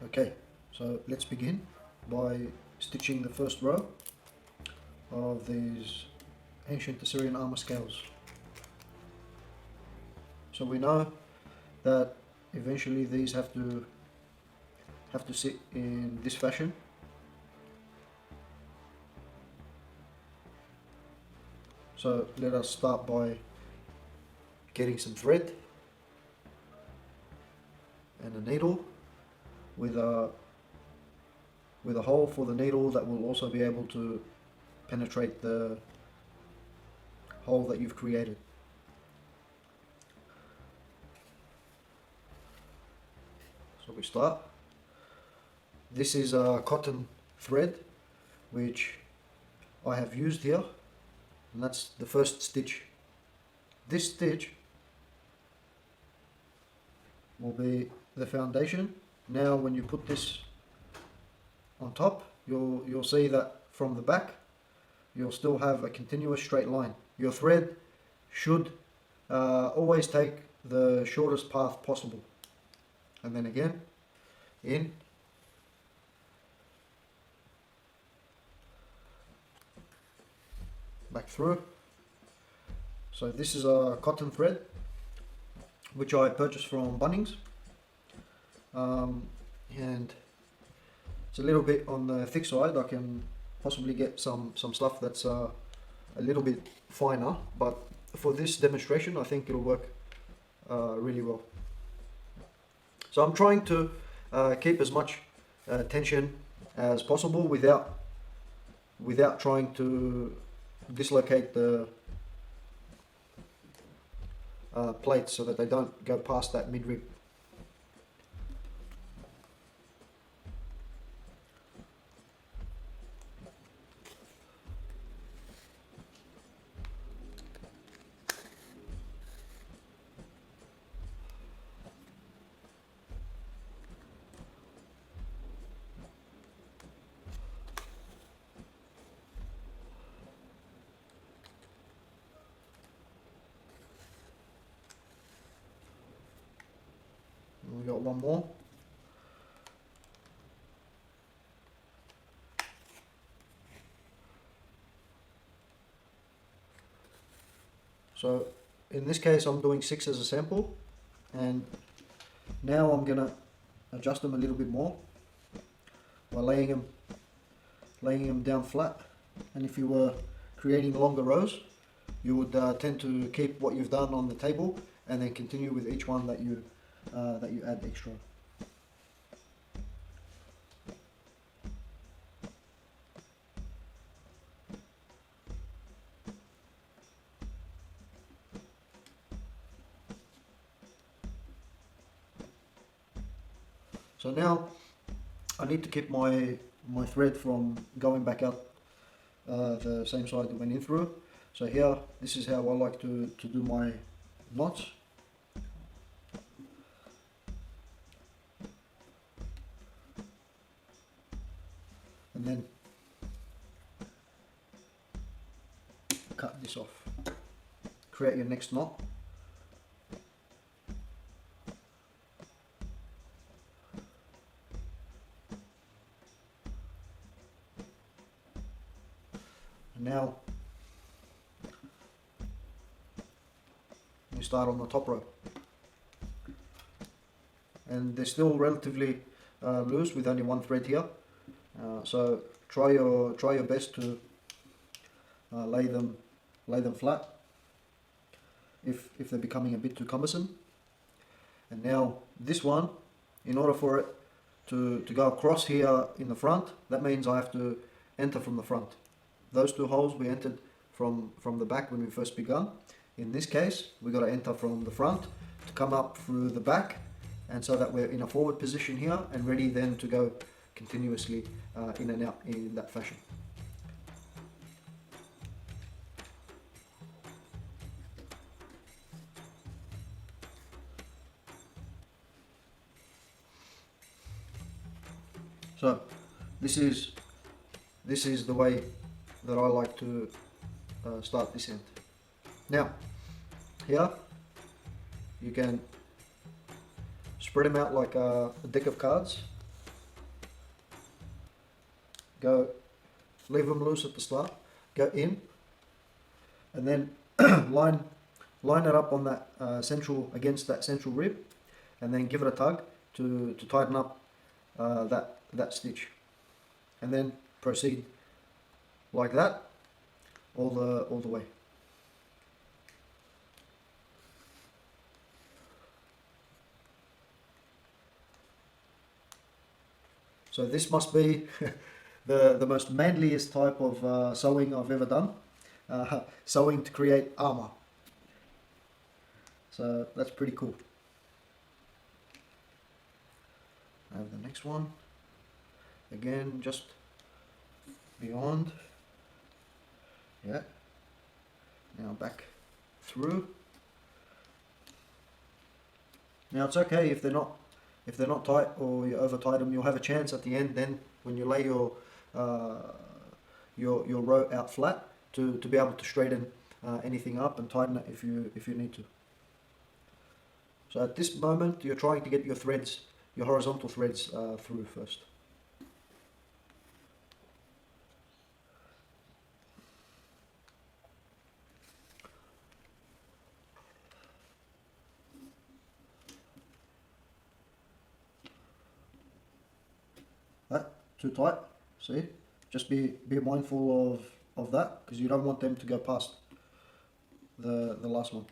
Okay, so let's begin by stitching the first row of these ancient Assyrian armour scales. So we know that eventually these have to sit in this fashion. So let us start by getting some thread and a needle with a hole for the needle that will also be able to penetrate the hole that you've created. So we start. This is a cotton thread which I have used here, and that's the first stitch. This stitch will be the foundation. Now when you put this on top, you'll see that from the back you'll still have a continuous straight line. Your thread should always take the shortest path possible, and then again in, back through. So this is a cotton thread which I purchased from Bunnings, and it's a little bit on the thick side. I can possibly get some stuff that's a little bit finer, but for this demonstration I think it'll work really well. So I'm trying to keep as much tension as possible without trying to dislocate the plates so that they don't go past that mid-rib. We got one more. So in this case I'm doing 6 as a sample, and now I'm gonna adjust them a little bit more by laying them down flat. And if you were creating longer rows, you would tend to keep what you've done on the table and then continue with each one that you add extra. So now I need to keep my thread from going back out the same side that went in through. So here, this is how I like to do my knots. And then cut this off. Create your next knot. And now you start on the top row. And they're still relatively loose with only one thread here. So try your best to lay them flat if they're becoming a bit too cumbersome. And now this one, in order for it to go across here in the front, that means I have to enter from the front. Those two holes we entered from the back when we first begun. In this case, we got to enter from the front to come up through the back, and so that we're in a forward position here and ready then to go continuously in and out in that fashion. So this is the way that I like to start this end. Now here you can spread them out like a deck of cards, go, leave them loose at the start, go in, and then line it up on that against that central rib, and then give it a tug to tighten up that stitch, and then proceed like that all the way. So this must be the most manliest type of sewing I've ever done. Sewing to create armor. So that's pretty cool. I have the next one. Again, just beyond. Yeah. Now back through. Now it's okay if they're not tight or you over tight them. You'll have a chance at the end then when you lay your row out flat to be able to straighten anything up and tighten it if you need to. So at this moment you're trying to get your threads, your horizontal threads through first. That too tight, see? Just be mindful of that, because you don't want them to go past the last one.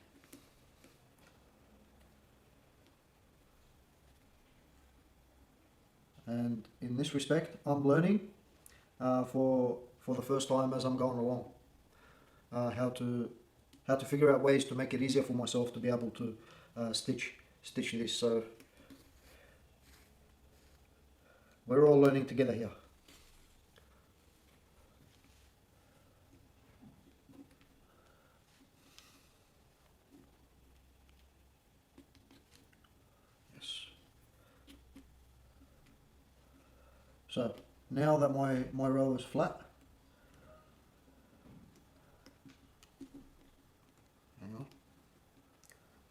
And in this respect, I'm learning for the first time as I'm going along how to figure out ways to make it easier for myself to be able to stitch this. So we're all learning together here. So now that my row is flat, hang on,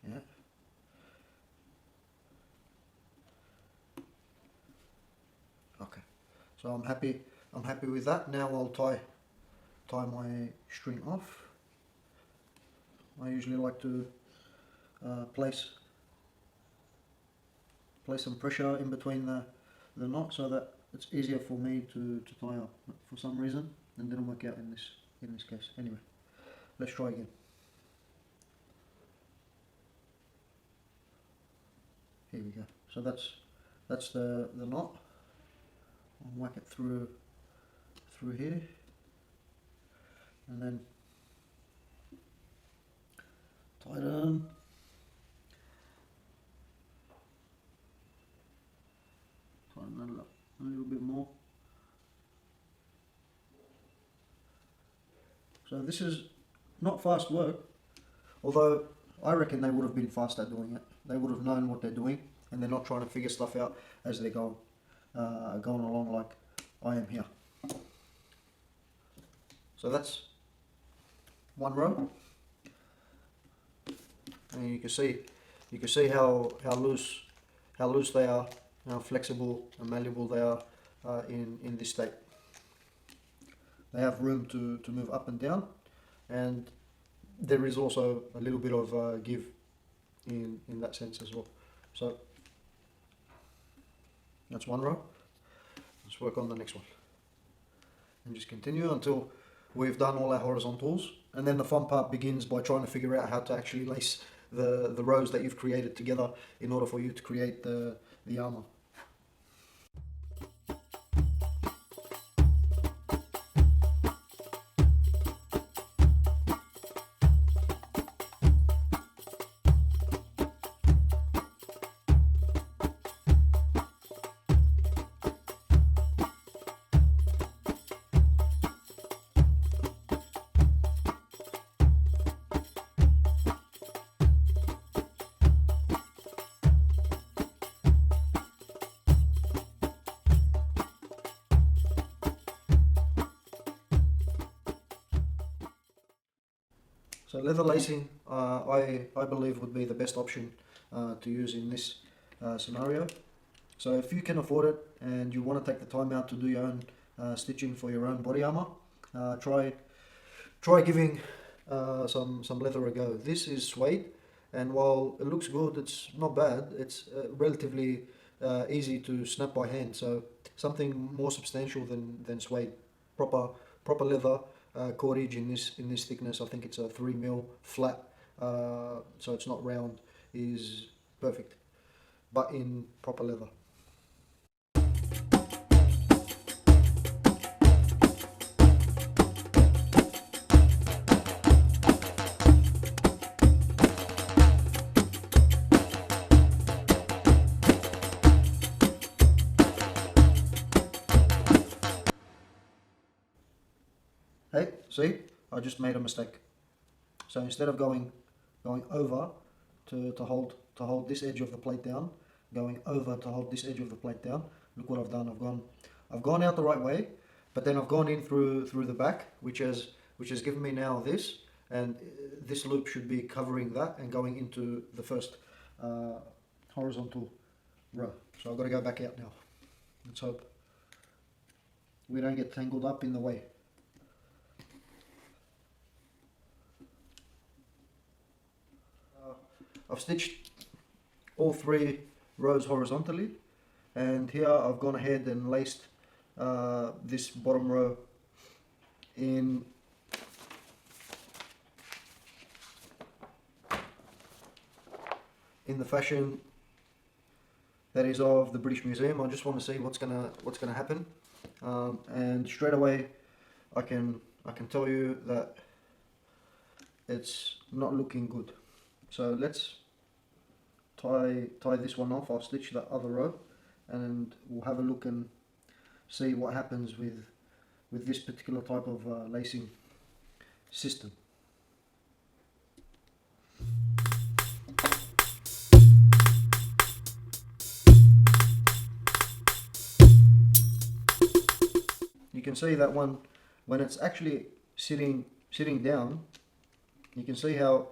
yeah, okay. So I'm happy with that. Now I'll tie my string off. I usually like to place some pressure in between the knot so that it's easier for me to tie up. But for some reason, it didn't work out in this case. Anyway, let's try again. Here we go. So that's the knot. I'll whack it through here, and then tighten. Tighten that up a little bit more. So this is not fast work, although I reckon they would have been fast at doing it. They would have known what they're doing, and they're not trying to figure stuff out as they're going along like I am here. So that's one row, and you can see how loose they are, how flexible and malleable they are in this state. They have room to move up and down, and there is also a little bit of give in that sense as well. So that's one row. Let's work on the next one and just continue until we've done all our horizontals, and then the fun part begins by trying to figure out how to actually lace the rows that you've created together in order for you to create the armor. So leather lacing, I believe, would be the best option to use in this scenario. So if you can afford it and you want to take the time out to do your own stitching for your own body armor, try giving some leather a go. This is suede, and while it looks good, it's not bad. It's relatively easy to snap by hand. So something more substantial than suede, proper leather cordage in this thickness. I think it's a 3mm flat, so it's not round, is perfect, but in proper leather. Hey, see, I just made a mistake. So instead of going over to hold this edge of the plate down, going over to hold this edge of the plate down, look what I've done. I've gone out the right way, but then I've gone in through the back, which has given me now this, and this loop should be covering that and going into the first horizontal row. So I've got to go back out now. Let's hope we don't get tangled up in the way. I've stitched all 3 rows horizontally, and here I've gone ahead and laced this bottom row in the fashion that is of the British Museum. I just want to see what's gonna happen, and straight away I can tell you that it's not looking good. So let's tie this one off. I'll stitch that other row, and we'll have a look and see what happens with this particular type of lacing system. You can see that one when it's actually sitting down, you can see how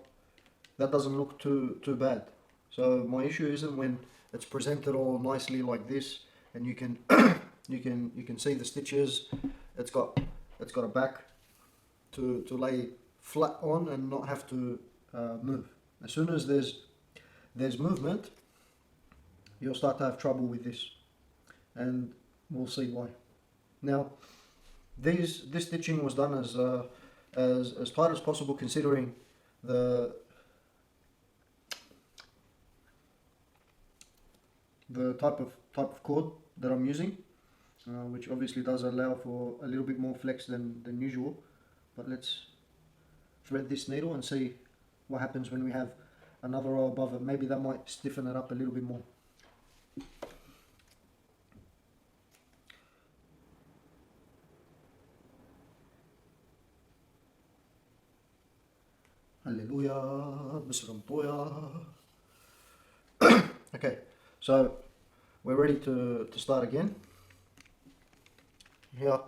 that doesn't look too bad. So my issue isn't when it's presented all nicely like this, and you can you can see the stitches. It's got a back to lay flat on and not have to move. As soon as there's movement, you'll start to have trouble with this, and we'll see why. Now, this stitching was done as tight as possible, considering the type of cord that I'm using, which obviously does allow for a little bit more flex than usual. But let's thread this needle and see what happens when we have another row above it. Maybe that might stiffen it up a little bit more. Hallelujah, okay, so we're ready to start again. Here,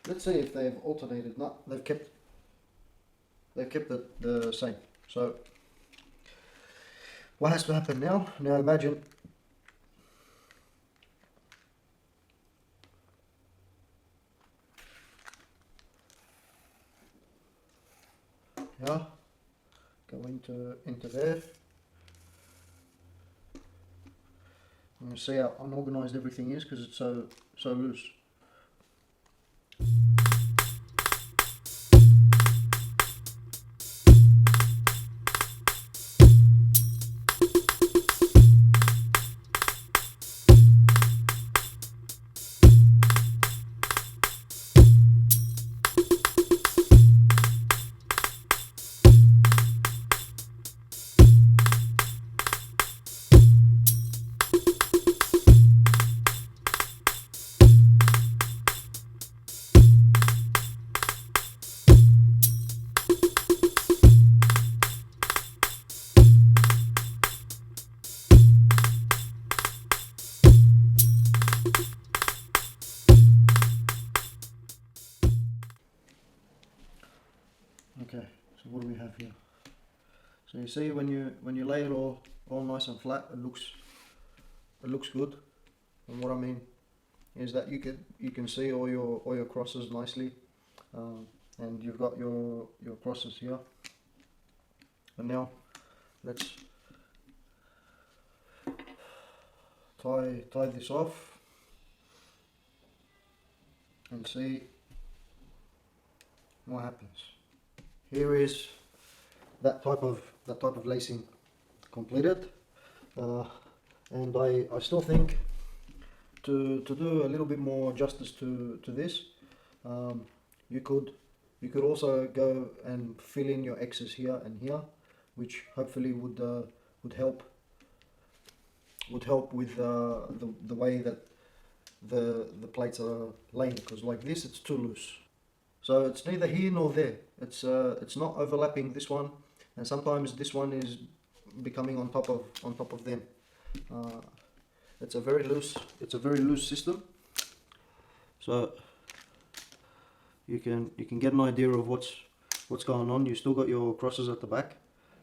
let's see if they've alternated. No, they've kept it the same. So what has to happen now? Now imagine go into there. You see how unorganized everything is because it's so loose. Okay, so what do we have here? So you see when you lay it all nice and flat, it looks good. And what I mean is that you can see all your crosses nicely, and you've got your crosses here. And now let's tie this off and see what happens. Here is that type of lacing completed, and I still think to do a little bit more justice to this, you could also go and fill in your X's here and here, which hopefully would help with the way that the plates are laying, because like this it's too loose. So it's neither here nor there. It's not overlapping this one, and sometimes this one is becoming on top of them. It's a very loose system. So you can get an idea of what's going on. You still got your crosses at the back,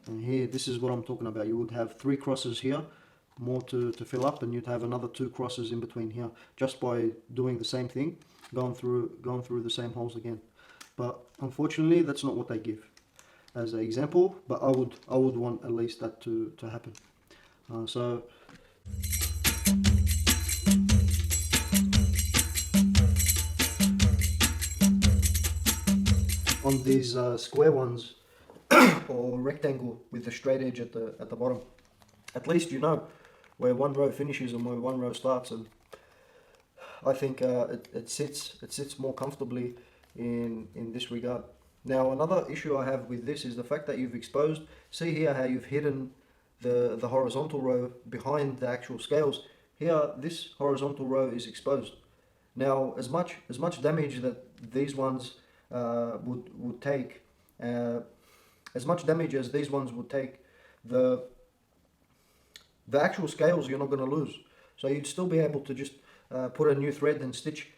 and here, this is what I'm talking about. You would have 3 crosses here, more to fill up, and you'd have another 2 crosses in between here, just by doing the same thing, going through the same holes again. But unfortunately, that's not what they give as an example. But I would want at least that to happen. So on these square ones or rectangle with the straight edge at the bottom, at least you know where one row finishes and where one row starts, and I think it sits more comfortably in this regard. Now, another issue I have with this is the fact that you've exposed. See here how you've hidden the horizontal row behind the actual scales. Here, this horizontal row is exposed. Now, as much damage that these ones would take, as much damage as these ones would take, the actual scales you're not going to lose. So you'd still be able to just put a new thread and stitch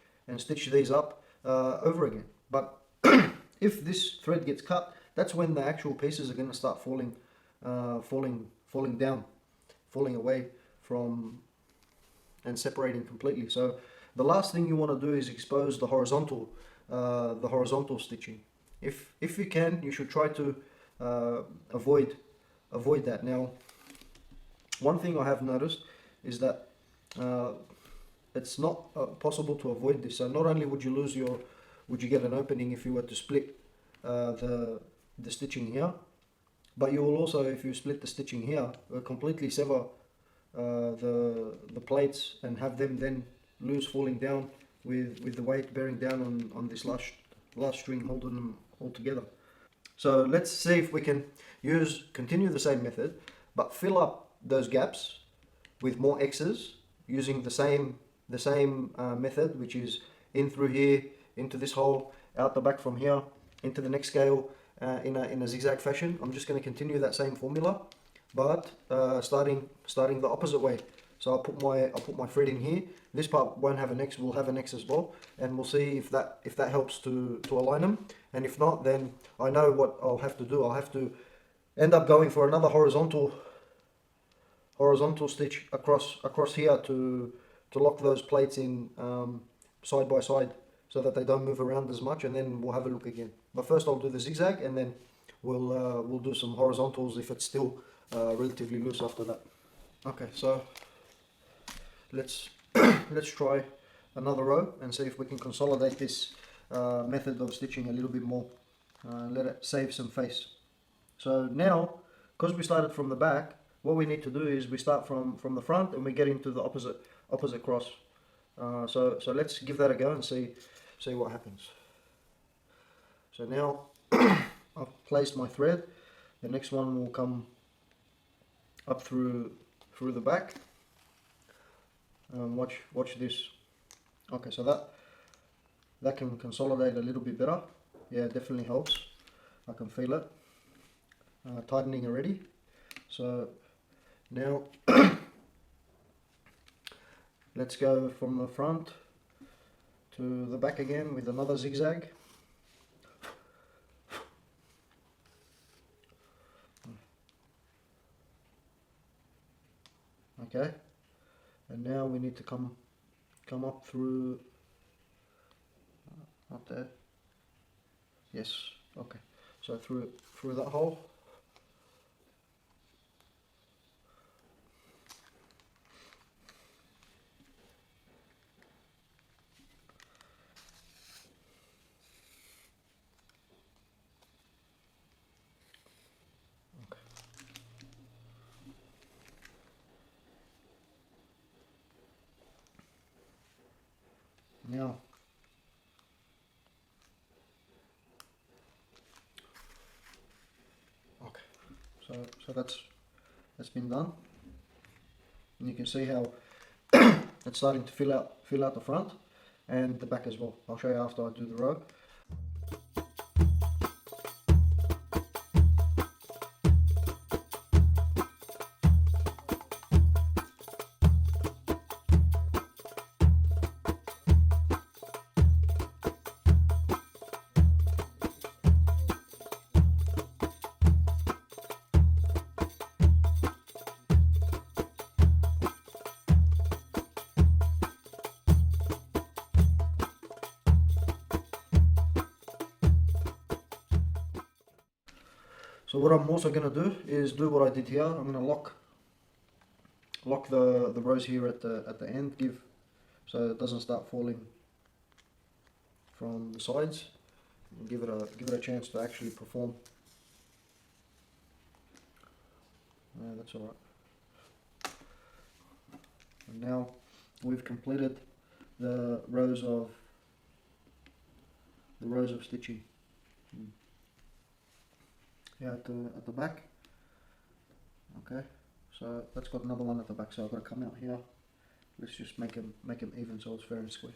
these up over again. But if this thread gets cut, that's when the actual pieces are going to start falling down, falling away from and separating completely. So the last thing you want to do is expose the horizontal stitching. If you can, you should try to avoid that. Now, one thing I have noticed is that it's not possible to avoid this. So not only would you get an opening if you were to split the stitching here, but you will also, if you split the stitching here, completely sever the plates and have them then loose, falling down with the weight bearing down on this last string, holding them all together. So let's see if we can continue the same method, but fill up those gaps with more X's using the same method, which is in through here, into this hole, out the back from here, into the next scale, in a zigzag fashion. I'm just going to continue that same formula, but starting the opposite way. So I'll put my thread in here. This part won't have an X, will have an X as well, and we'll see if that helps to align them. And if not, then I know what I'll have to do. I'll have to end up going for another horizontal stitch across here to lock those plates in side by side, so that they don't move around as much, and then we'll have a look again. But first I'll do the zigzag, and then we'll do some horizontals if it's still relatively loose after that. Okay, so let's try another row and see if we can consolidate this method of stitching a little bit more. Let it save some face. So now, because we started from the back, what we need to do is we start from the front and we get into the opposite cross. So let's give that a go and see what happens. So now I've placed my thread. The next one will come up through the back. Watch this. Okay, so that can consolidate a little bit better. Yeah, it definitely helps. I can feel it tightening already. So now let's go from the front to the back again with another zigzag. Okay, and now we need to come come up through, not there, yes, okay, so through that hole. Now, okay, so that's been done, and you can see how it's starting to fill out the front and the back as well. I'll show you after I do the row. So what I'm also going to do is do what I did here. I'm going to lock the rows here at the end, so it doesn't start falling from the sides, and give it a chance to actually perform. Yeah, that's all right. And now we've completed the rows of stitching. Here at the back. Okay, so that's got another one at the back, so I've got to come out here. Let's just make them even so it's fair and square.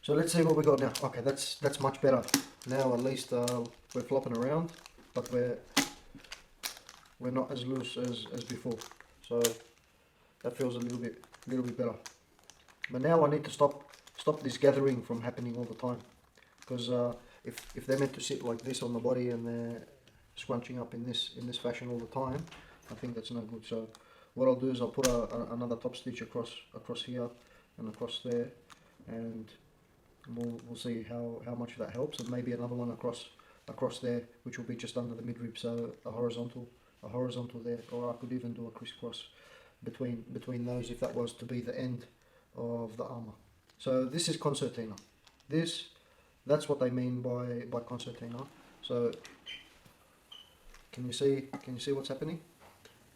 So let's see what we got now. Okay, that's much better. Now at least we're flopping around, but we're not as loose as before. So that feels a little bit better. But now I need to stop this gathering from happening all the time, because if they're meant to sit like this on the body and they're scrunching up in this fashion all the time, I think that's no good. So what I'll do is I'll put another top stitch across here and across there, and we'll see how much that helps, and maybe another one across there, which will be just under the midrib, so a horizontal there, or I could even do a crisscross between those if that was to be the end of the armor. So this is concertina. That's what they mean by concertina. So can you see what's happening?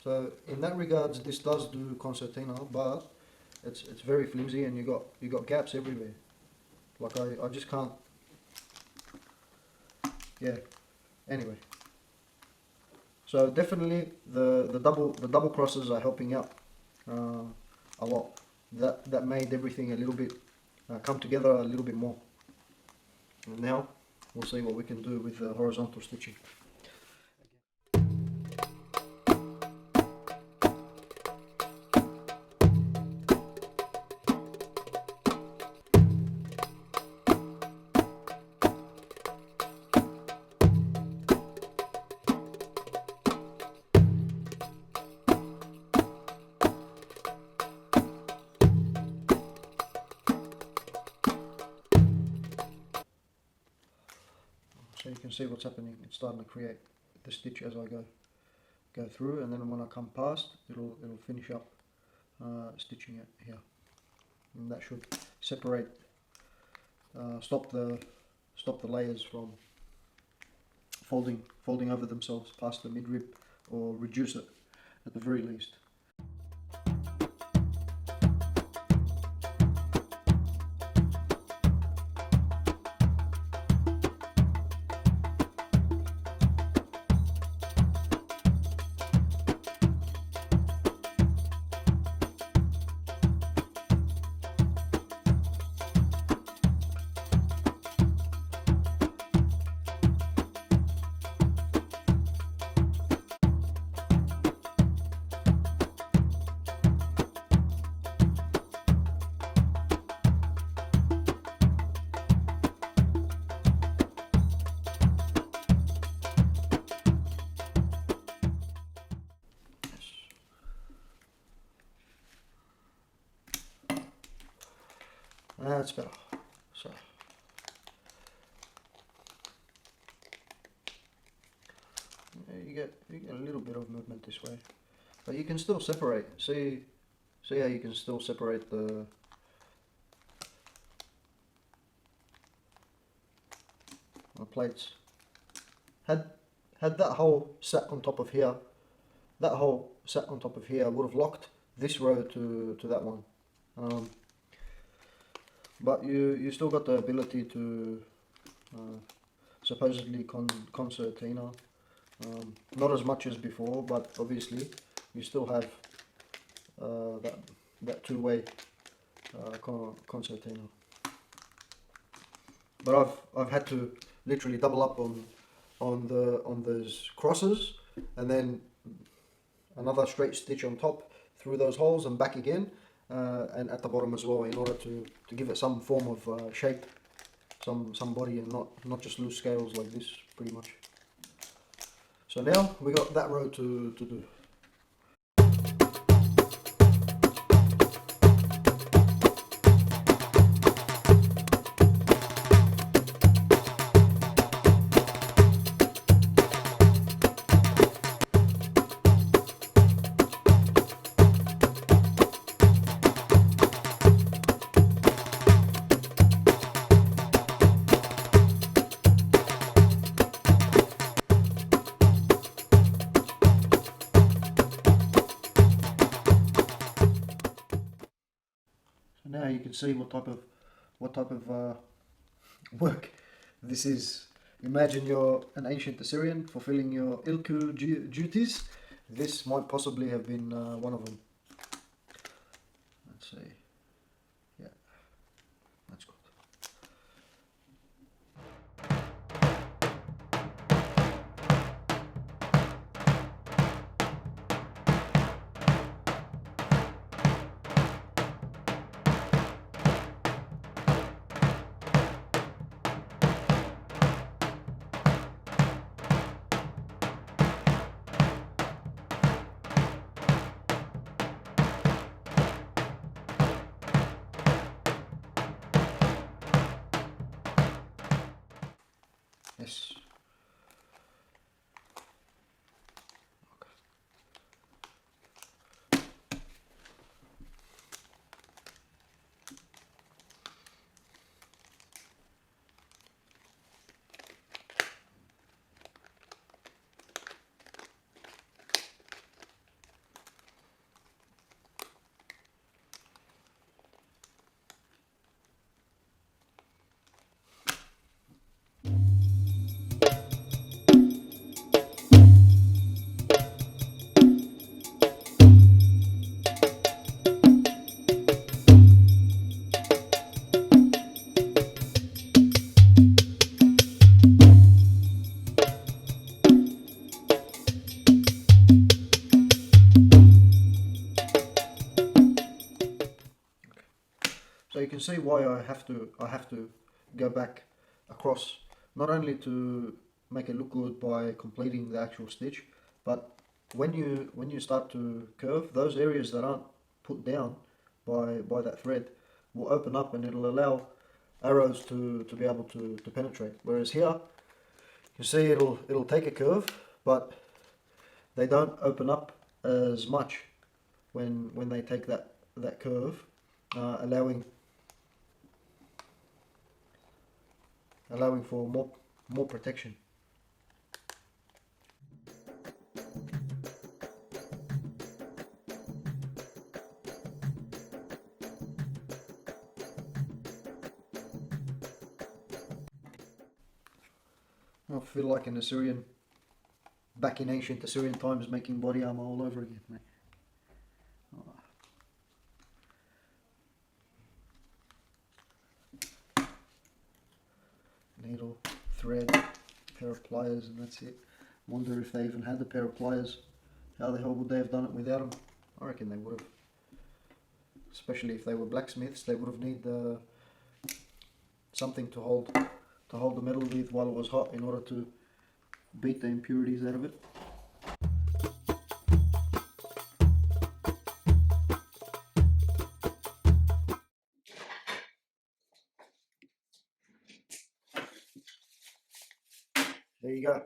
So in that regards, this does do concertina, but it's very flimsy, and you got gaps everywhere. Like I just can't. Yeah. Anyway. So definitely the double crosses are helping out a lot. That made everything a little bit come together a little bit more. And now we'll see what we can do with the horizontal stitching. you can see what's happening. It's starting to create the stitch as I go through, and then when I come past, it'll finish up stitching it here, and that should separate, stop the layers from folding over themselves past the midrib, or reduce it at the very least. That's better. So you get a little bit of movement this way, but you can still separate. See how you can still separate the plates. Had that hole sat on top of here, would have locked this row to that one. But you still got the ability to supposedly concertina, not as much as before, but obviously you still have that two-way concertina. But I've had to literally double up on those crosses, and then another straight stitch on top through those holes and back again. And at the bottom as well, in order to give it some form of shape, some body, and not just loose scales like this, pretty much. So now we got that row to do. Now you can see what type of work this is. Imagine you're an ancient Assyrian fulfilling your ilku duties. This might possibly have been one of them. Let's see. Yeah, that's good. Yes. So you can see why I have to go back across, not only to make it look good by completing the actual stitch, but when you start to curve, those areas that aren't put down by that thread will open up, and it'll allow arrows to be able to penetrate. Whereas here, You see it'll take a curve, but they don't open up as much when they take that curve, allowing for more protection. I feel like an Assyrian, back in ancient Assyrian times, making body armor all over again, mate. Needle, thread, pair of pliers, and that's it. Wonder if they even had a pair of pliers. How the hell would they have done it without them? I reckon they would have. Especially if they were blacksmiths, they would have needed something to hold the metal with while it was hot in order to beat the impurities out of it. There you go.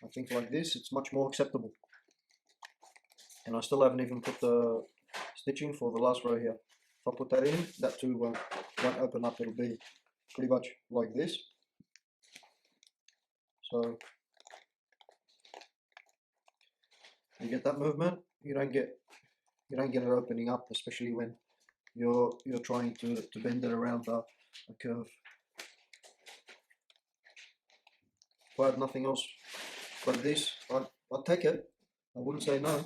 I think like this it's much more acceptable. And I still haven't even put the stitching for the last row here. If I put that in, that too won't open up. It'll be pretty much like this. So you get that movement. You don't get it opening up, especially when you're trying to bend it around a curve. If I had nothing else but this, I'd take it. I wouldn't say no.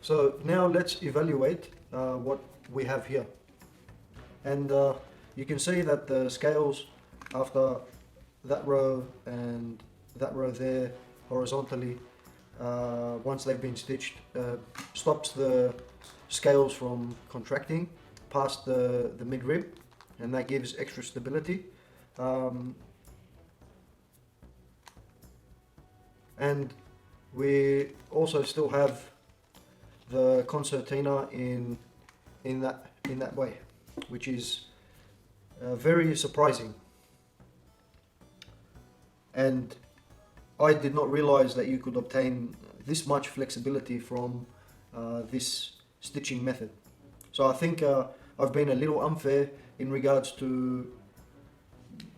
So now let's evaluate what we have here. And you can see that the scales, after that row and that row there horizontally, once they've been stitched, stops the scales from contracting past the mid-rib, and that gives extra stability. And we also still have the concertina in that way, which is very surprising. And I did not realize that you could obtain this much flexibility from this stitching method. So I think I've been a little unfair in regards to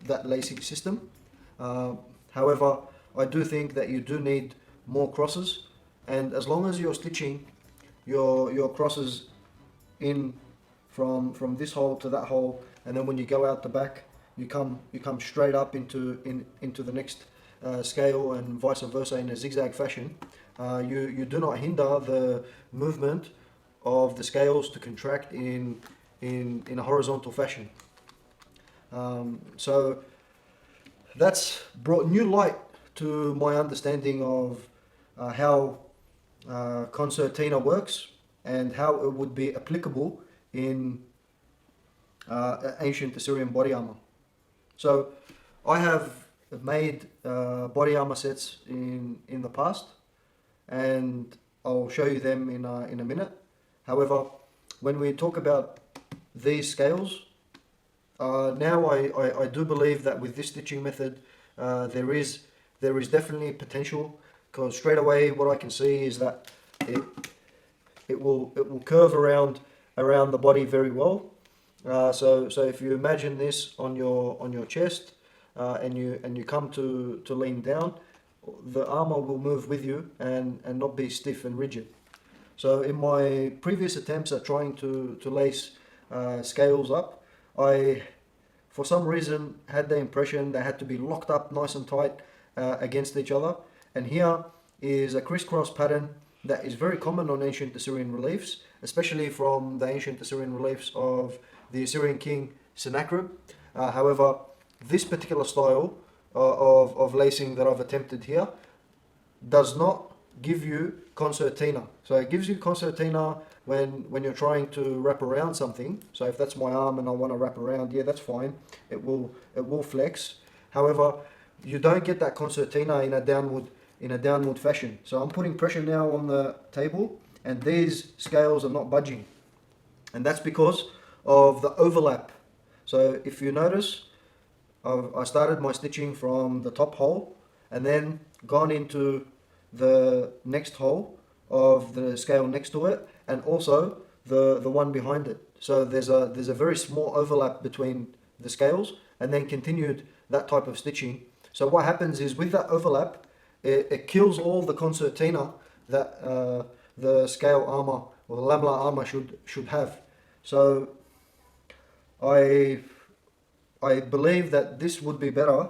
that lacing system. However, I do think that you do need more crosses, and as long as you're stitching your crosses in from this hole to that hole, and then when you go out the back, you come straight up into the next scale, and vice versa in a zigzag fashion. You do not hinder the movement of the scales to contract in a horizontal fashion. So that's brought new light to my understanding of how concertina works and how it would be applicable in ancient Assyrian body armor. So I have made body armor sets in the past, and I'll show you them in a minute. However, when we talk about these scales, now I do believe that with this stitching method there is definitely potential, because straight away what I can see is that it will curve around the body very well. So if you imagine this on your chest, and you come to lean down, the armor will move with you and not be stiff and rigid. So in my previous attempts at trying to lace scales up, I for some reason had the impression they had to be locked up nice and tight, against each other. And here is a crisscross pattern that is very common on ancient Assyrian reliefs, especially from the ancient Assyrian reliefs of the Assyrian king Sennacherib. However, this particular style of lacing that I've attempted here does not give you concertina. So it gives you concertina when you're trying to wrap around something. So if that's my arm and I want to wrap around, yeah, that's fine. It will flex. However, you don't get that concertina in a downward fashion. So I'm putting pressure now on the table, and these scales are not budging, and that's because of the overlap. So if you notice, I started my stitching from the top hole and then gone into the next hole of the scale next to it, and also the one behind it. So there's a very small overlap between the scales, and then continued that type of stitching. So what happens is, with that overlap, it kills all the concertina that the scale armor or the lamellar armor should have. So I believe that this would be better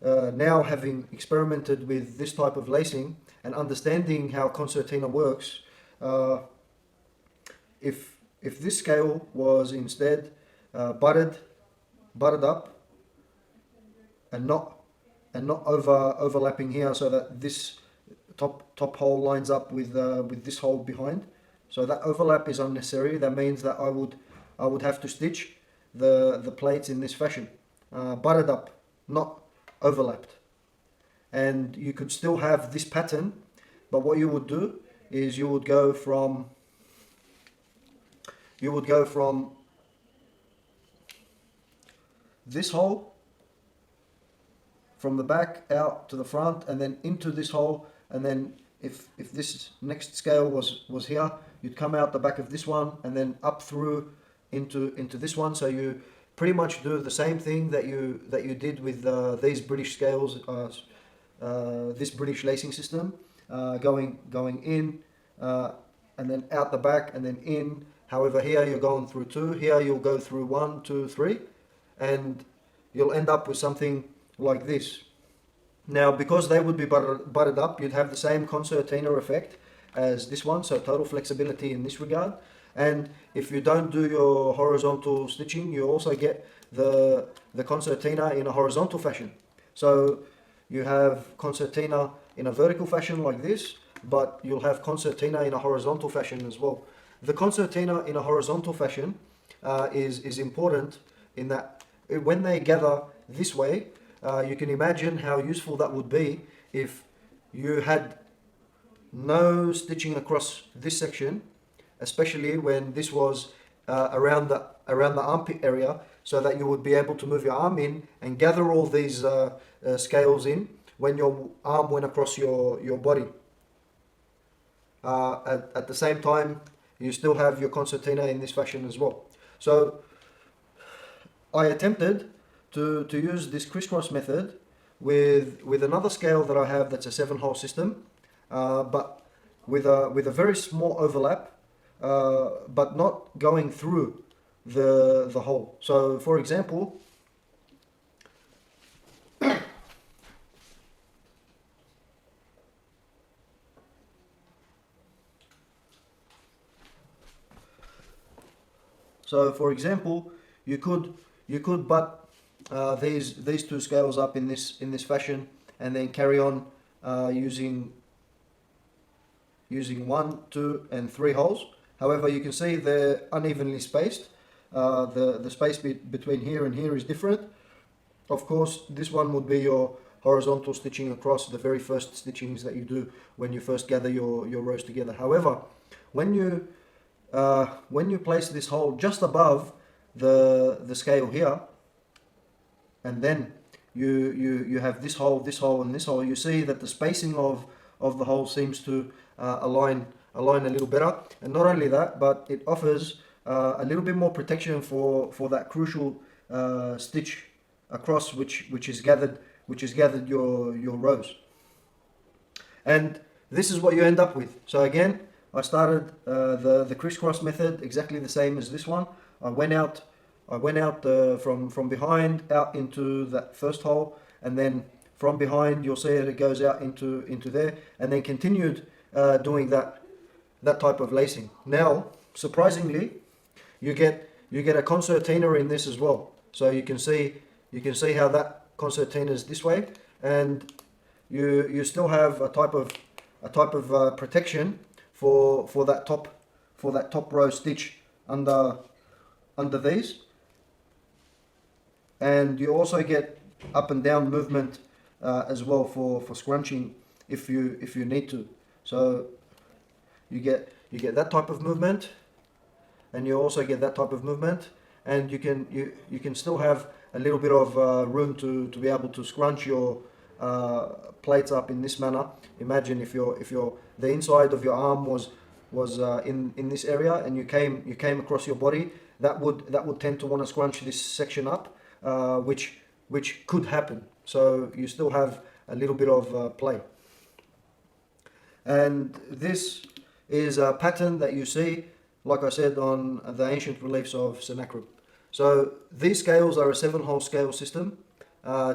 now, having experimented with this type of lacing and understanding how concertina works. If this scale was instead butted up and not overlapping here, so that this top hole lines up with this hole behind, so that overlap is unnecessary. That means that I would have to stitch the plates in this fashion, butted up, not overlapped. And you could still have this pattern, but what you would do is you would go from this hole, from the back out to the front, and then into this hole, and then if this next scale was here, you'd come out the back of this one and then up through into this one. So you pretty much do the same thing that you did with these British scales, this British lacing system, going in and then out the back and then in. However, here you're going through two, here you'll go through 1, 2, 3, and you'll end up with something like this. Now, because they would be butted up, you'd have the same concertina effect as this one, so total flexibility in this regard. And if you don't do your horizontal stitching, you also get the concertina in a horizontal fashion. So you have concertina in a vertical fashion like this, but you'll have concertina in a horizontal fashion as well. The concertina in a horizontal fashion is important in that when they gather this way, you can imagine how useful that would be if you had no stitching across this section, especially when this was around the armpit area, so that you would be able to move your arm in and gather all these scales in when your arm went across your body. At the same time, you still have your concertina in this fashion as well. So I attempted to use this crisscross method with another scale that I have that's a 7-hole system, but with a very small overlap, but not going through the hole. So for example, you could butt these two scales up in this fashion, and then carry on using 1, 2, and 3 holes. However, you can see they're unevenly spaced. The space between here and here is different. Of course, this one would be your horizontal stitching across, the very first stitchings that you do when you first gather your rows together. However, when you place this hole just above the scale here, and then you have this hole, and this hole, you see that the spacing of the hole seems to align a little better. And not only that, but it offers a little bit more protection for that crucial stitch across which is gathered your rows. And this is what you end up with. So again, I started the crisscross method exactly the same as this one. I went out from behind out into that first hole, and then from behind, you'll see it goes out into there, and then continued doing that type of lacing. Now, surprisingly, you get a concertina in this as well. So you can see how that concertina is this way, and you still have a type of protection for that top row stitch under these, and you also get up and down movement as well for scrunching if you need to. So you get that type of movement, and you also get that type of movement, and you can still have a little bit of room to be able to scrunch your plates up in this manner. Imagine if the inside of your arm was in this area, and you came across your body, that would tend to want to scrunch this section up, which could happen. So you still have a little bit of play. And this is a pattern that you see, like I said, on the ancient reliefs of Sennacherib. So these scales are a 7-hole scale system,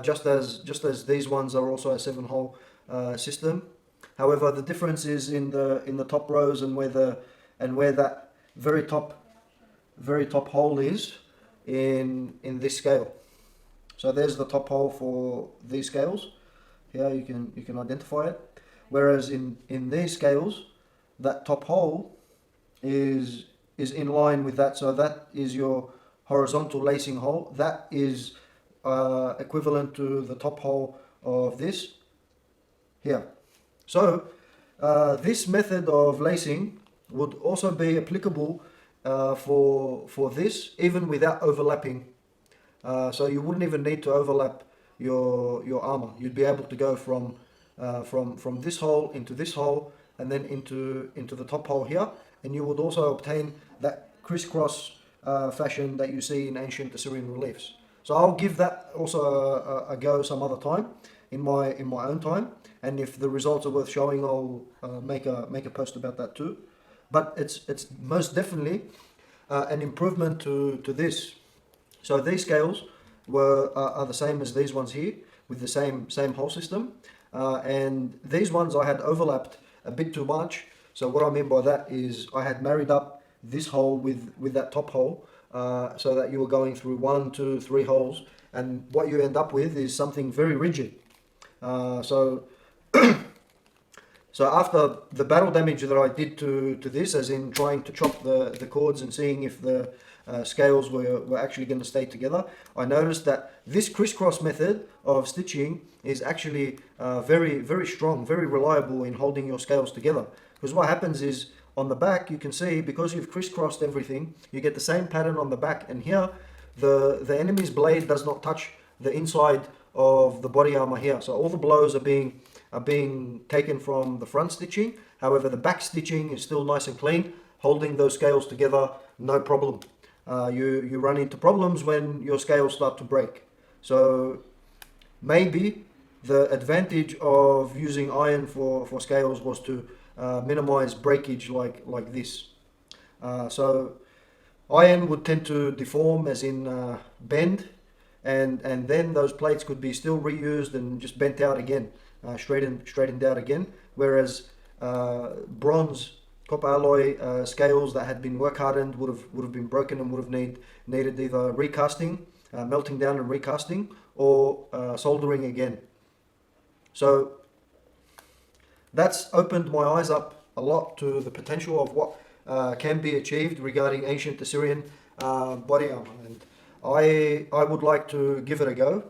just as these ones are also a 7-hole system. However, the difference is in the top rows and where that very top hole is in this scale. So there's the top hole for these scales. Here you can identify it. Whereas in these scales, that top hole is in line with that. So that is your horizontal lacing hole. That is equivalent to the top hole of this here. So this method of lacing would also be applicable for this, even without overlapping. So you wouldn't even need to overlap your armor. You'd be able to go from this hole into this hole, and then into the top hole here, and you would also obtain that crisscross fashion that you see in ancient Assyrian reliefs. So I'll give that also a go some other time in my own time, and if the results are worth showing, I'll make a post about that too. But it's most definitely an improvement to this. So these scales are the same as these ones here, with the same hole system, and these ones I had overlapped a bit too much. So what I mean by that is I had married up this hole with that top hole, so that you were going through 1, 2, 3 holes, and what you end up with is something very rigid. So after the battle damage that I did to this, as in trying to chop the cords and seeing if the scales were actually going to stay together, I noticed that this crisscross method of stitching is actually very, very strong, very reliable in holding your scales together. Because what happens is, on the back, you can see, because you've crisscrossed everything, you get the same pattern on the back, and here the enemy's blade does not touch the inside of the body armor here. So all the blows are being taken from the front stitching. However, the back stitching is still nice and clean, holding those scales together, no problem. You run into problems when your scales start to break. So maybe the advantage of using iron for scales was to minimize breakage like this. So iron would tend to deform, as in bend, and then those plates could be still reused and just bent out again, straightened out again. Whereas bronze, copper alloy scales that had been work hardened would have been broken and would have needed either recasting, melting down and recasting, or soldering again. So that's opened my eyes up a lot to the potential of what can be achieved regarding ancient Assyrian body armor, and I would like to give it a go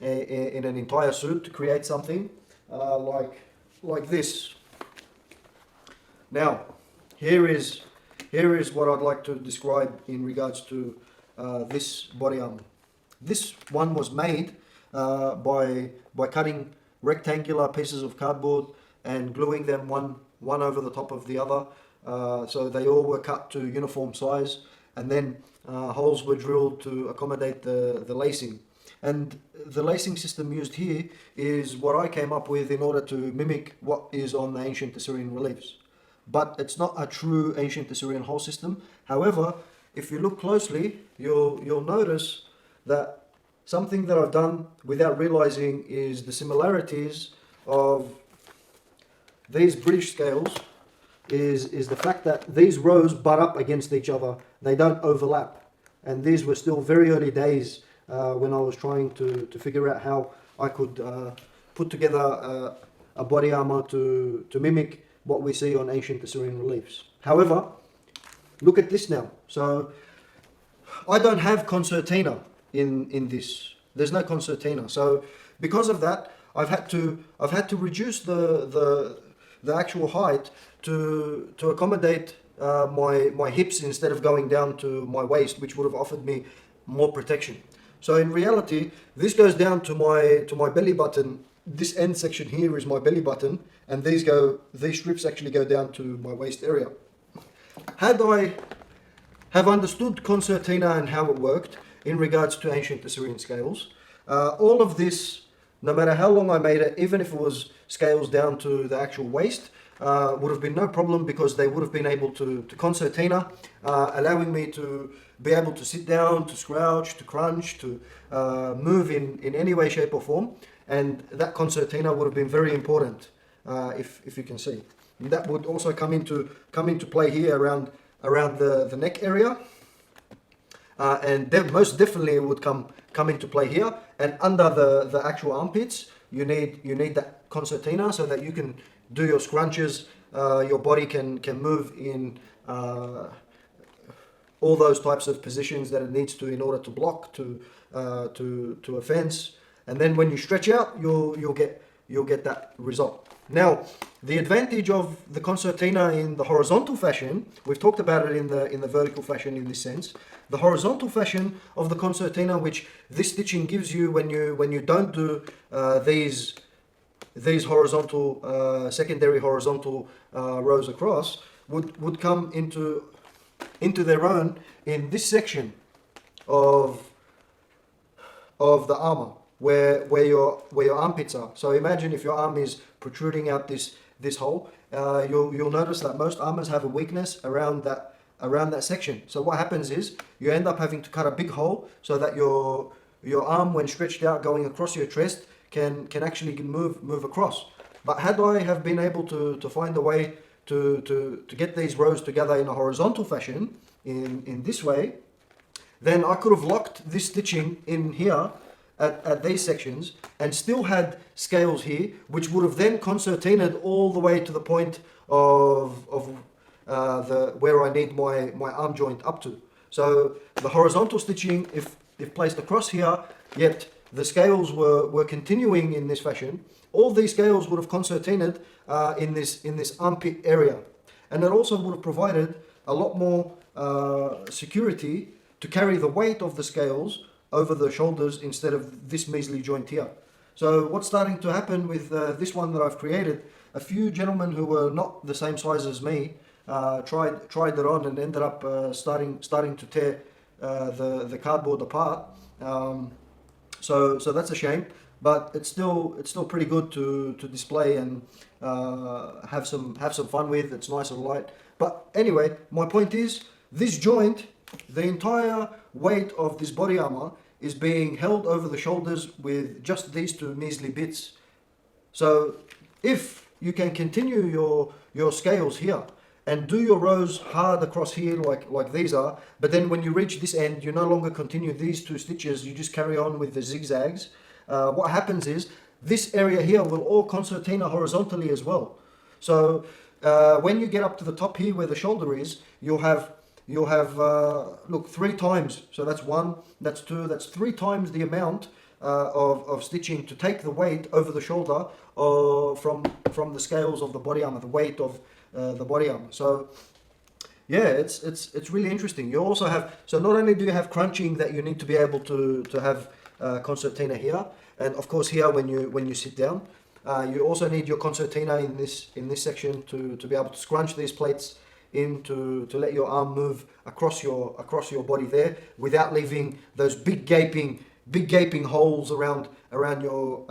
in an entire suit to create something like this. Now, here is what I'd like to describe in regards to this body armor. This one was made by cutting rectangular pieces of cardboard and gluing them one over the top of the other, so they all were cut to uniform size, and then holes were drilled to accommodate the lacing. And the lacing system used here is what I came up with in order to mimic what is on the ancient Assyrian reliefs. But it's not a true ancient Assyrian hole system. However, if you look closely, you'll notice that something that I've done without realizing is the similarities of these British scales is the fact that these rows butt up against each other. They don't overlap. And these were still very early days when I was trying to figure out how I could put together a body armor to mimic what we see on ancient Assyrian reliefs. However, look at this now. So I don't have concertina in this. There's no concertina. So because of that, I've had to reduce the actual height to accommodate my hips instead of going down to my waist, which would have offered me more protection. So in reality, this goes down to my belly button. This end section here is my belly button, and these strips actually go down to my waist area. Had I have understood concertina and how it worked in regards to ancient Assyrian scales, all of this, no matter how long I made it, even if it was scales down to the actual waist, would have been no problem, because they would have been able to concertina, allowing me to be able to sit down, to crouch, to crunch, to move in any way, shape or form. And that concertina would have been very important, if you can see. And that would also come into play here around the neck area, and most definitely it would come into play here, and under the actual armpits. You need that concertina so that you can do your scrunches. Your body can move in all those types of positions that it needs to in order to block to a fence. And then when you stretch out, you'll get that result. Now, the advantage of the concertina in the horizontal fashion, we've talked about it in the vertical fashion in this sense. The horizontal fashion of the concertina, which this stitching gives you when you don't do these horizontal secondary horizontal rows across, would come into their own in this section of the armor, where your armpits are. So imagine if your arm is protruding out this hole, you'll notice that most armors have a weakness around that section. So what happens is you end up having to cut a big hole so that your arm, when stretched out going across your chest, can actually move across. But had I have been able to find a way to get these rows together in a horizontal fashion in this way, then I could have locked this stitching in here at these sections and still had scales here, which would have then concertinaed all the way to the point of where I need my arm joint up to. So the horizontal stitching, if placed across here, yet the scales were continuing in this fashion, all these scales would have concertinaed in this armpit area, and it also would have provided a lot more security to carry the weight of the scales over the shoulders instead of this measly joint here. So what's starting to happen with this one that I've created, a few gentlemen who were not the same size as me tried it on and ended up starting to tear the cardboard apart. So that's a shame, but it's still pretty good to display and have some fun with. It's nice and light. But anyway, my point is, this joint, the entire weight of this body armor is being held over the shoulders with just these two measly bits. So if you can continue your scales here and do your rows hard across here like these are, but then when you reach this end, you no longer continue these two stitches, you just carry on with the zigzags. What happens is this area here will all concertina horizontally as well. So when you get up to the top here where the shoulder is, you'll have look, 3 times. So that's 1, that's 2, that's 3 times the amount of stitching to take the weight over the shoulder from the scales of the body armor, the weight of the body armor. So yeah, it's really interesting. You also have, so not only do you have crunching that you need to be able to have concertina here, and of course here when you sit down, you also need your concertina in this section to be able to scrunch these plates in to let your arm move across your body there without leaving those big gaping holes around your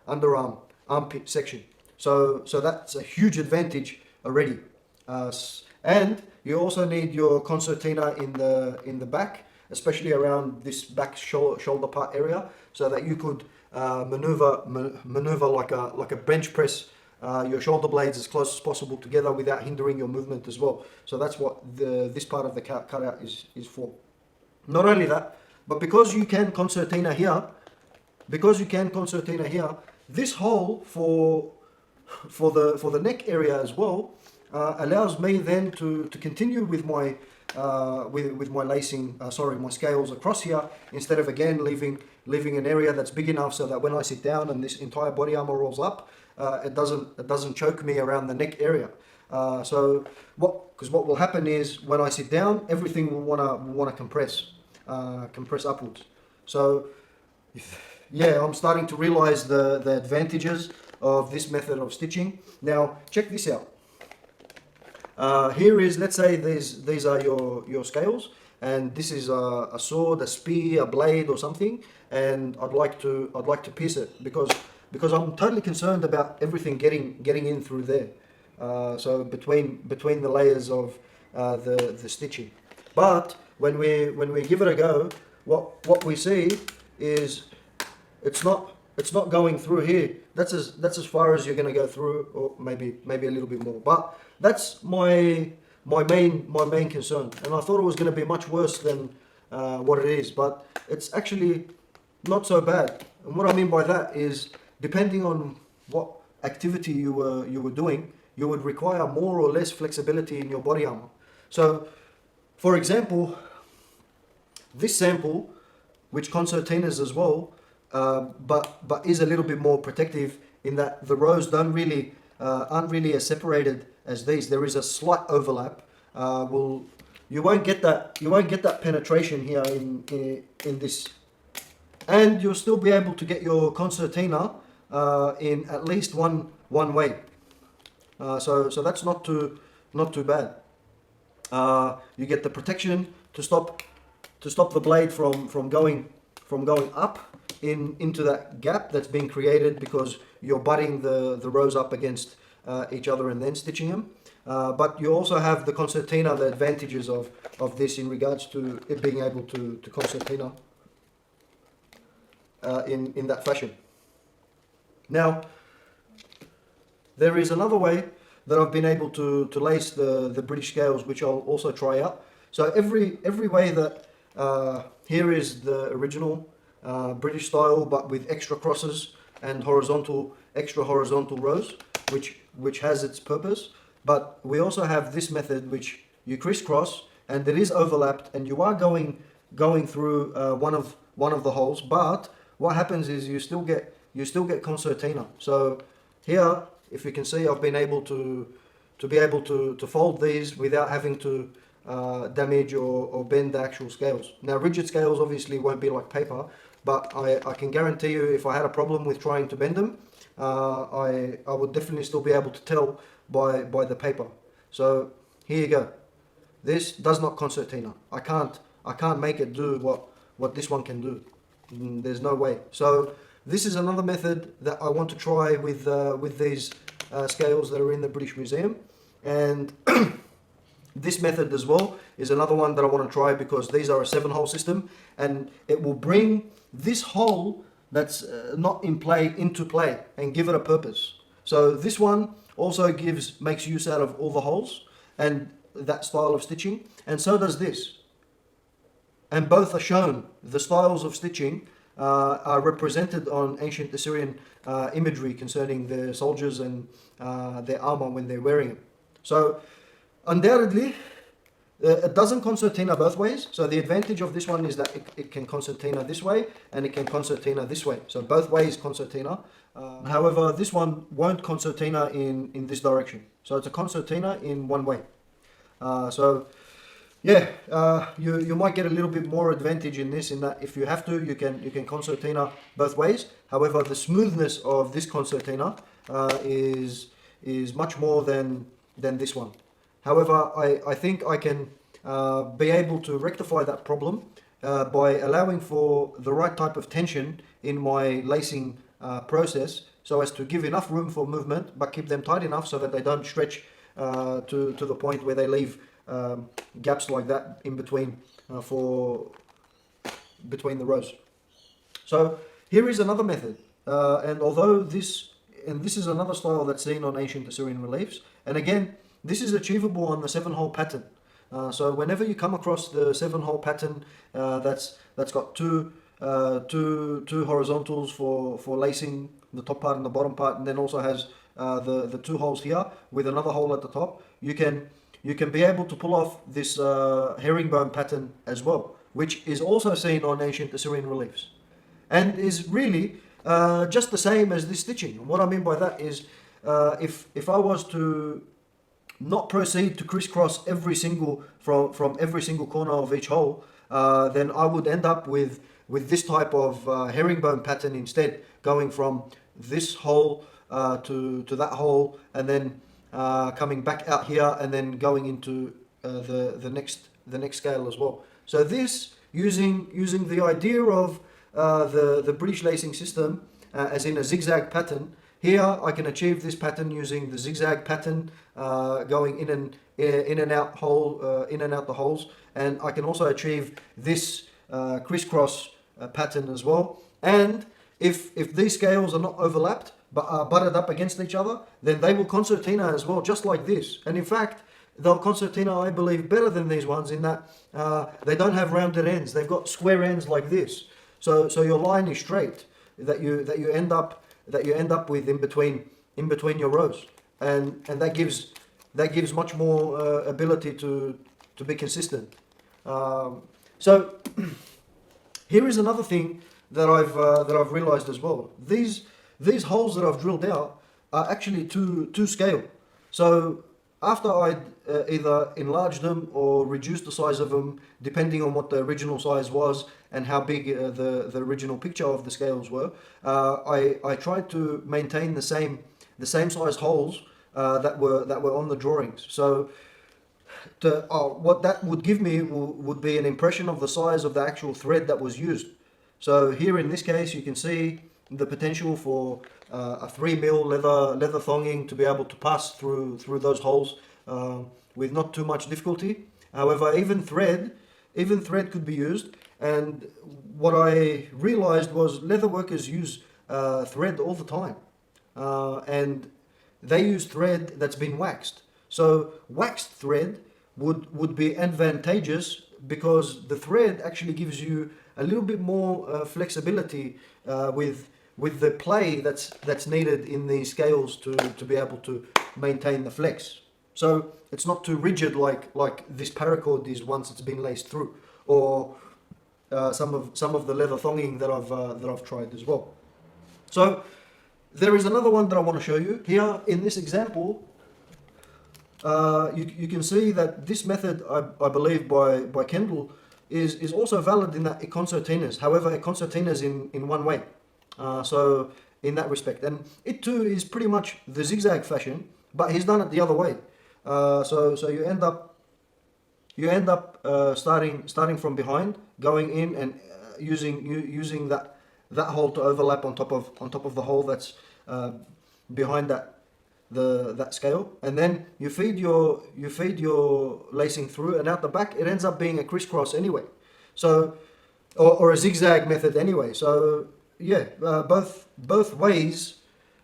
underarm armpit section. So that's a huge advantage already. And you also need your concertina in the back, especially around this back shoulder part area, so that you could maneuver like a bench press your shoulder blades as close as possible together without hindering your movement as well. So that's what this part of the cutout is for. Not only that, but because you can concertina here, this hole for the neck area as well allows me then to continue with my with my lacing, my scales across here, instead of again leaving an area that's big enough so that when I sit down and this entire body armor rolls up, it doesn't choke me around the neck area. Because what will happen is when I sit down, everything will wanna compress upwards. So yeah, I'm starting to realize the advantages of this method of stitching. Now check this out. Here is, let's say these are your scales, and this is a sword, a spear, a blade or something, and I'd like to pierce it because I'm totally concerned about everything getting in through there. So between the layers of the stitching. But when we give it a go, what we see is it's not going through here. That's as far as you're going to go through, or maybe a little bit more. But that's my main concern, and I thought it was going to be much worse than what it is. But it's actually not so bad. And what I mean by that is, depending on what activity you were doing, you would require more or less flexibility in your body armor. So, for example, this sample, which concertinas as well, but is a little bit more protective in that the rows aren't really as separated as these. There is a slight overlap. You won't get that penetration here in this, and you'll still be able to get your concertina in at least one way. So that's not too bad. You get the protection to stop the blade from going up into that gap that's being created because you're butting the rows up against each other and then stitching them. But you also have the concertina, the advantages of this in regards to it being able to concertina in that fashion. Now, there is another way that I've been able to lace the British scales, which I'll also try out. So every way that here is the original British style, but with extra crosses and extra horizontal rows, which has its purpose. But we also have this method, which you crisscross, and it is overlapped, and you are going through one of the holes. But what happens is you still get concertina. So here, if you can see, I've been able to fold these without having to damage or bend the actual scales. Now, rigid scales obviously won't be like paper, but I can guarantee you, if I had a problem with trying to bend them, I would definitely still be able to tell by the paper. So here you go. This does not concertina. I can't make it do what this one can do. There's no way. So this is another method that I want to try with these scales that are in the British Museum, and this method as well is another one that I want to try, because these are a 7-hole system, and it will bring this hole that's not in play into play and give it a purpose. So this one also makes use out of all the holes and that style of stitching, and so does this. And both are shown. The styles of stitching are represented on ancient Assyrian imagery concerning their soldiers and their armor when they're wearing it. So undoubtedly, it doesn't concertina both ways. So the advantage of this one is that it can concertina this way and it can concertina this way. So both ways concertina. However, this one won't concertina in this direction. So it's a concertina in one way. You might get a little bit more advantage in this, in that if you have to, you can concertina both ways. However, the smoothness of this concertina is much more than this one. However, I think I can be able to rectify that problem by allowing for the right type of tension in my lacing process, so as to give enough room for movement, but keep them tight enough so that they don't stretch to the point where they leave gaps like that in between for between the rows. So here is another method, and although this is another style that's seen on ancient Assyrian reliefs, and again this is achievable on the 7-hole pattern. So whenever you come across the 7-hole pattern that's got two horizontals for lacing the top part and the bottom part, and then also has the 2 holes here with another hole at the top, you can be able to pull off this herringbone pattern as well, which is also seen on ancient Assyrian reliefs, and is really just the same as this stitching. And what I mean by that is, if I was to not proceed to crisscross every single from every single corner of each hole, then I would end up with this type of herringbone pattern instead, going from this hole to that hole, and then coming back out here, and then going into the next scale as well. So this, using the idea of the British lacing system, as in a zigzag pattern. Here I can achieve this pattern using the zigzag pattern, going in and out the holes, and I can also achieve this crisscross pattern as well. And if these scales are not overlapped but are butted up against each other, then they will concertina as well, just like this. And in fact, they'll concertina, I believe, better than these ones in that they don't have rounded ends. They've got square ends like this. So your line is straight, that you end up with in between your rows, and that gives much more ability to be consistent. So here is another thing that I've realized as well. These holes that I've drilled out are actually to scale. So after I either enlarged them or reduced the size of them, depending on what the original size was and how big the original picture of the scales were, I tried to maintain the same size holes that were on the drawings. So what that would give me would be an impression of the size of the actual thread that was used. So here in this case, you can see the potential for a 3mm leather thonging to be able to pass through those holes with not too much difficulty. However, even thread could be used, and what I realized was leather workers use thread all the time, and they use thread that's been waxed. So waxed thread would be advantageous because the thread actually gives you a little bit more flexibility with the play that's needed in these scales to be able to maintain the flex. So it's not too rigid like this paracord is once it's been laced through, or some of the leather thonging that I've tried as well. So there is another one that I want to show you here in this example. You can see that this method, I believe by Kendall, is also valid in that it concertinas. However, it concertinas in one way. So in that respect, and it too is pretty much the zigzag fashion, but he's done it the other way. So you end up starting from behind, going in and using that hole to overlap on top of the hole that's behind that scale, and then you feed your lacing through, and out the back it ends up being a crisscross anyway. So or a zigzag method anyway. So yeah, both ways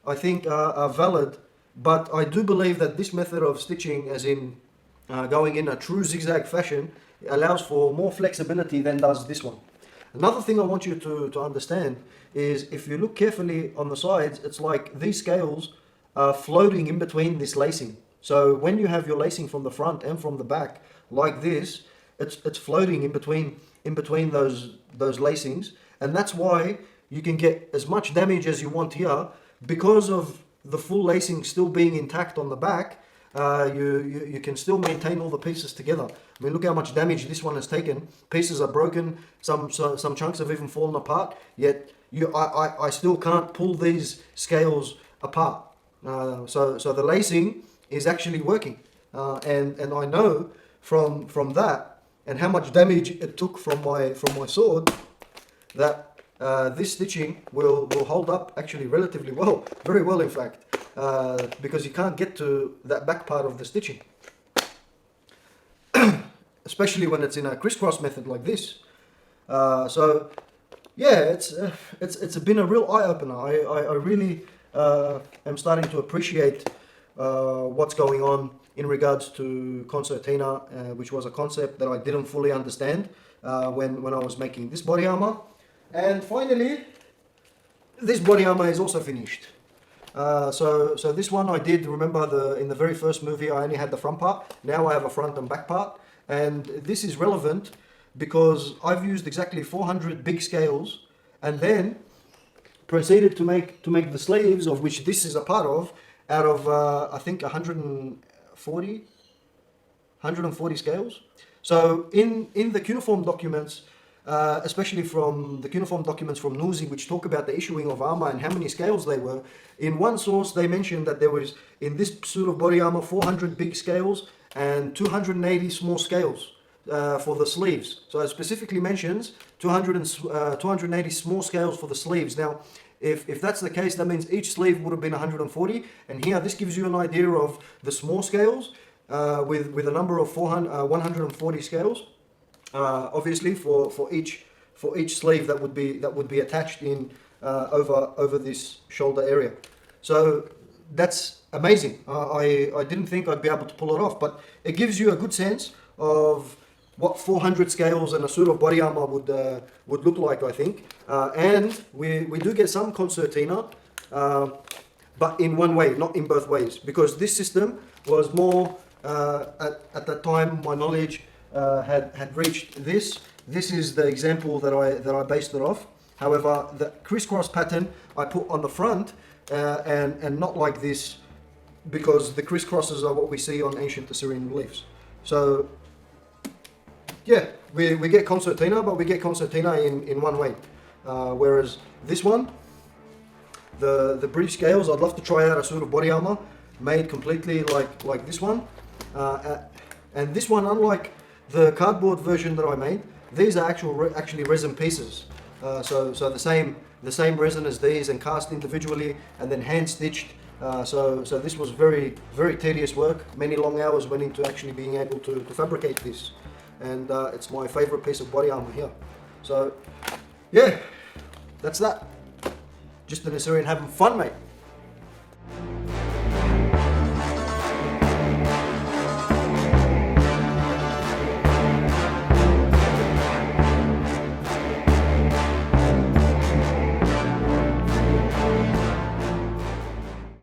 I think are valid, but I do believe that this method of stitching, as in going in a true zigzag fashion, allows for more flexibility than does this one. Another thing I want you to understand is, if you look carefully on the sides, it's like these scales are floating in between this lacing. So when you have your lacing from the front and from the back like this, it's floating in between those lacings, and that's why you can get as much damage as you want here, because of the full lacing still being intact on the back. You can still maintain all the pieces together. I mean, look how much damage this one has taken. Pieces are broken, some chunks have even fallen apart, yet I still can't pull these scales apart. So the lacing is actually working, and I know from that and how much damage it took from my sword that this stitching will hold up actually relatively well, very well in fact, because you can't get to that back part of the stitching, especially when it's in a crisscross method like this. So yeah, it's been a real eye opener. I really am starting to appreciate what's going on in regards to concertina, which was a concept that I didn't fully understand when I was making this body armor. And finally, this body armor is also finished. So this one I did, remember in the very first movie I only had the front part. Now I have a front and back part, and this is relevant because I've used exactly 400 big scales and then proceeded to make the sleeves, of which this is a part of, out of I think 140 scales. So in the cuneiform documents, especially from the cuneiform documents from Nuzi, which talk about the issuing of armor and how many scales they were, in one source they mentioned that there was, in this suit of body armor, 400 big scales and 280 small scales for the sleeves. So it specifically mentions 280 small scales for the sleeves. Now, if that's the case, that means each sleeve would have been 140. And here, this gives you an idea of the small scales with a number of 140 scales. Obviously, for each sleeve that would be attached in over this shoulder area. So that's amazing. I didn't think I'd be able to pull it off, but it gives you a good sense of what 400 scales and a suit of body armor would look like, I think. And we do get some concertina, but in one way, not in both ways, because this system was more at that time. My knowledge had reached this. This is the example that I based it off. However, the crisscross pattern I put on the front, and not like this, because the crisscrosses are what we see on ancient Assyrian reliefs. So yeah, we get concertina, but we get concertina in one way. Whereas this one, the British scales, I'd love to try out a suit of body armor made completely like this one. And this one, unlike the cardboard version that I made, these are actually resin pieces. So the same resin as these, and cast individually and then hand stitched. So this was very tedious work. Many long hours went into actually being able to fabricate this. And it's my favorite piece of body armor here. So yeah, that's that. Just an Assyrian having fun, mate.